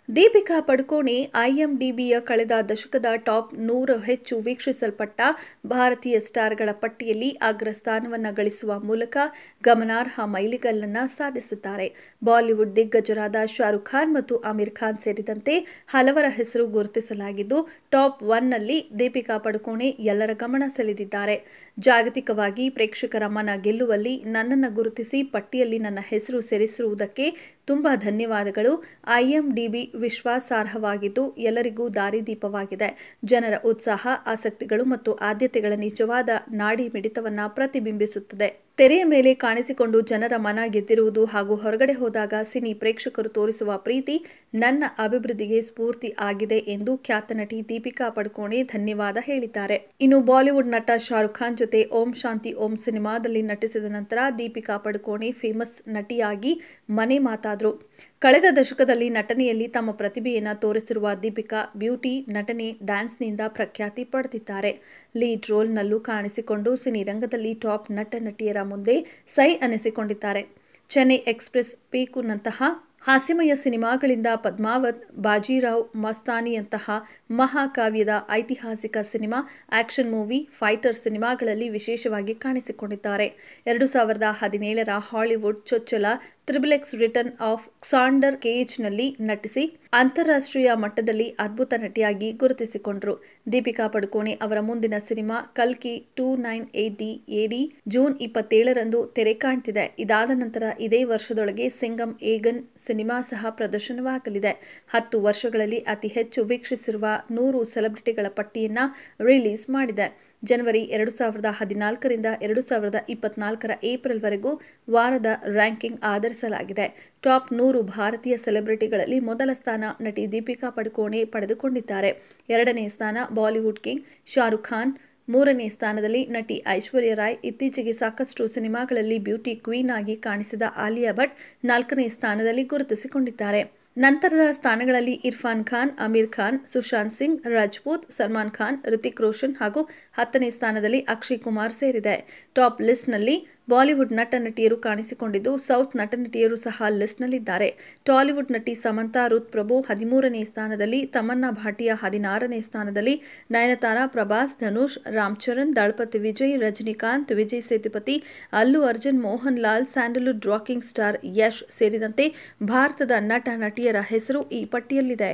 ದೀಪಿಕಾ ಪಡುಕೋಣೆ ಐಎಂಡಿಬಿಯ ಕಳೆದ ದಶಕದ ಟಾಪ್ 100 ಹೆಚ್ಚು ವೀಕ್ಷಿಸಲ್ಪಟ್ಟ ಭಾರತೀಯ ಸ್ಟಾರ್ಗಳ ಪಟ್ಟಿಯಲ್ಲಿ ಅಗ್ರಸ್ಥಾನವನ್ನು ಗಳಿಸುವ ಮೂಲಕ ಗಮನಾರ್ಹ ಮೈಲಿಗಲ್ಲನ್ನು ಸಾಧಿಸಿದ್ದಾರೆ. ಬಾಲಿವುಡ್ ದಿಗ್ಗಜರಾದ ಶಾರುಖ್ ಖಾನ್ ಮತ್ತು ಆಮಿರ್ ಖಾನ್ ಸೇರಿದಂತೆ ಹಲವರ ಹೆಸರು ಗುರುತಿಸಲಾಗಿದ್ದು, ಟಾಪ್ 1ನಲ್ಲಿ ದೀಪಿಕಾ ಪಡುಕೋಣೆ ಎಲ್ಲರ ಗಮನ ಸೆಳೆದಿದ್ದಾರೆ. ಜಾಗತಿಕವಾಗಿ ಪ್ರೇಕ್ಷಕರ ಮನ ಗೆಲ್ಲುವಲ್ಲಿ ನನ್ನನ್ನು ಗುರುತಿಸಿ ಪಟ್ಟಿಯಲ್ಲಿ ನನ್ನ ಹೆಸರು ಸೇರಿಸಿರುವುದಕ್ಕೆ ತುಂಬಾ ಧನ್ಯವಾದಗಳು. ಐಎಂಡಿಬಿ ವಿಶ್ವಾಸಾರ್ಹವಾಗಿದ್ದು ಎಲ್ಲರಿಗೂ ದಾರಿದೀಪವಾಗಿದೆ. ಜನರ ಉತ್ಸಾಹ, ಆಸಕ್ತಿಗಳು ಮತ್ತು ಆದ್ಯತೆಗಳ ನಿಜವಾದ ನಾಡಿ ಮಿಡಿತವನ್ನು ಪ್ರತಿಬಿಂಬಿಸುತ್ತದೆ. ತೆರೆಯ ಮೇಲೆ ಕಾಣಿಸಿಕೊಂಡು ಜನರ ಮನ ಗೆದ್ದಿರುವುದು ಹಾಗೂ ಹೊರಗಡೆ ಹೋದಾಗ ಸಿನಿ ಪ್ರೇಕ್ಷಕರು ತೋರಿಸುವ ಪ್ರೀತಿ ನನ್ನ ಅಭಿವೃದ್ಧಿಗೆ ಸ್ಫೂರ್ತಿ ಆಗಿದೆ ಎಂದು ಖ್ಯಾತ ನಟಿ ದೀಪಿಕಾ ಪಡುಕೋಣೆ ಧನ್ಯವಾದ ಹೇಳಿದ್ದಾರೆ. ಇನ್ನು ಬಾಲಿವುಡ್ ನಟ ಶಾರುಖ್ ಖಾನ್ ಜೊತೆ ಓಂ ಶಾಂತಿ ಓಂ ಸಿನಿಮಾದಲ್ಲಿ ನಟಿಸಿದ ನಂತರ ದೀಪಿಕಾ ಪಡುಕೋಣೆ ಫೇಮಸ್ ನಟಿಯಾಗಿ ಮನೆ ಮಾತಾದ್ರು. ಕಳೆದ ದಶಕದಲ್ಲಿ ನಟನೆಯಲ್ಲಿ ತಮ್ಮ ಪ್ರತಿಭೆಯನ್ನು ತೋರಿಸಿರುವ ದೀಪಿಕಾ ಬ್ಯೂಟಿ, ನಟನೆ, ಡ್ಯಾನ್ಸ್ನಿಂದ ಪ್ರಖ್ಯಾತಿ ಪಡೆದಿದ್ದಾರೆ. ಲೀಡ್ ರೋಲ್ನಲ್ಲೂ ಕಾಣಿಸಿಕೊಂಡು ಸಿನಿರಂಗದಲ್ಲಿ ಟಾಪ್ ನಟ ನಟಿಯರ ಮುಂದೆ ಸೈ ಅನಿಸಿಕೊಂಡಿದ್ದಾರೆ. ಚೆನ್ನೈ ಎಕ್ಸ್‌ಪ್ರೆಸ್, ಪೀಕುನಂತಹ ಹಾಸ್ಯಮಯ ಸಿನಿಮಾಗಳಿಂದ ಪದ್ಮಾವತ್, ಬಾಜಿರಾವ್ ಮಸ್ತಾನಿಯಂತಹ ಮಹಾಕಾವ್ಯದ ಐತಿಹಾಸಿಕ ಸಿನಿಮಾ, ಆಕ್ಷನ್ ಮೂವಿ, ಫೈಟರ್ ಸಿನಿಮಾಗಳಲ್ಲಿ ವಿಶೇಷವಾಗಿ ಕಾಣಿಸಿಕೊಂಡಿದ್ದಾರೆ. 2017ರ ಹಾಲಿವುಡ್ ಚೊಚ್ಚಲ XXX ರಿಟರ್ನ್ ಆಫ್ ಕ್ಸಾಂಡರ್ ಕೇಜ್ನಲ್ಲಿ ನಟಿಸಿ ಅಂತಾರಾಷ್ಟ್ರೀಯ ಮಟ್ಟದಲ್ಲಿ ಅದ್ಭುತ ನಟಿಯಾಗಿ ಗುರುತಿಸಿಕೊಂಡರು. ದೀಪಿಕಾ ಪಡುಕೋಣೆ ಅವರ ಮುಂದಿನ ಸಿನಿಮಾ ಕಲ್ಕಿ 298D AD ಜೂನ್ 27ರಂದು ತೆರೆ ಕಾಣ್ತಿದೆ. ಇದಾದ ನಂತರ ಇದೇ ವರ್ಷದೊಳಗೆ ಸಿಂಗಂ ಏಗನ್ ಸಿನಿಮಾ ಸಹ ಪ್ರದರ್ಶನವಾಗಲಿದೆ. 10 ವರ್ಷಗಳಲ್ಲಿ ಅತಿ ಹೆಚ್ಚು ವೀಕ್ಷಿಸಿರುವ 100 ಸೆಲೆಬ್ರಿಟಿಗಳ ಪಟ್ಟಿಯನ್ನ ರಿಲೀಸ್ ಮಾಡಿದೆ. ಜನವರಿ 2014ರಿಂದ 2024ರ ಏಪ್ರಿಲ್ವರೆಗೂ ವಾರದ ರ್ಯಾಂಕಿಂಗ್ ಆಧರಿಸಲಾಗಿದೆ. ಟಾಪ್ 100 ಭಾರತೀಯ ಸೆಲೆಬ್ರಿಟಿಗಳಲ್ಲಿ ಮೊದಲ ಸ್ಥಾನ ನಟಿ ದೀಪಿಕಾ ಪಡುಕೋಣೆ ಪಡೆದುಕೊಂಡಿದ್ದಾರೆ. 2ನೇ ಸ್ಥಾನ ಬಾಲಿವುಡ್ ಕಿಂಗ್ ಶಾರುಖ್ ಖಾನ್, 3ನೇ ಸ್ಥಾನದಲ್ಲಿ ನಟಿ ಐಶ್ವರ್ಯ ರಾಯ್, ಇತ್ತೀಚೆಗೆ ಸಾಕಷ್ಟು ಸಿನಿಮಾಗಳಲ್ಲಿ ಬ್ಯೂಟಿ ಕ್ವೀನ್ ಆಗಿ ಕಾಣಿಸಿದ ಆಲಿಯಾ ಭಟ್ 4ನೇ ಸ್ಥಾನದಲ್ಲಿ ಗುರುತಿಸಿಕೊಂಡಿದ್ದಾರೆ. ನಂತರದ ಸ್ಥಾನಗಳಲ್ಲಿ ಇರ್ಫಾನ್ ಖಾನ್, ಆಮಿರ್ ಖಾನ್, ಸುಶಾಂತ್ ಸಿಂಗ್ ರಾಜ್ಪೂತ್, ಸಲ್ಮಾನ್ ಖಾನ್, ರಿತಿಕ್ ರೋಷನ್ ಹಾಗೂ 10ನೇ ಸ್ಥಾನದಲ್ಲಿ ಅಕ್ಷಯ್ ಕುಮಾರ್ ಸೇರಿದೆ. ಟಾಪ್ ಲಿಸ್ಟ್ನಲ್ಲಿ ಬಾಲಿವುಡ್ ನಟ ನಟಿಯರು ಕಾಣಿಸಿಕೊಂಡಿದ್ದು, ಸೌತ್ ನಟ ನಟಿಯರು ಸಹ ಲಿಸ್ಟ್ನಲ್ಲಿದ್ದಾರೆ. ಟಾಲಿವುಡ್ ನಟಿ ಸಮಂತಾ ರುತ್ ಪ್ರಭು 13ನೇ ಸ್ಥಾನದಲ್ಲಿ, ತಮನ್ನಾ ಭಾಟಿಯಾ 16ನೇ ಸ್ಥಾನದಲ್ಲಿ, Nayanthara, Prabhas, Dhanush, Ram Charan, ದಳಪತಿ Vijay, Rajinikanth, Vijay Sethupathi, Allu Arjun, Mohan Lal, Sandalwood rocking star Yash ಸೇರಿದಂತೆ ಭಾರತದ ನಟ ನಟಿಯರ ಹೆಸರು ಈ ಪಟ್ಟಿಯಲ್ಲಿದೆ.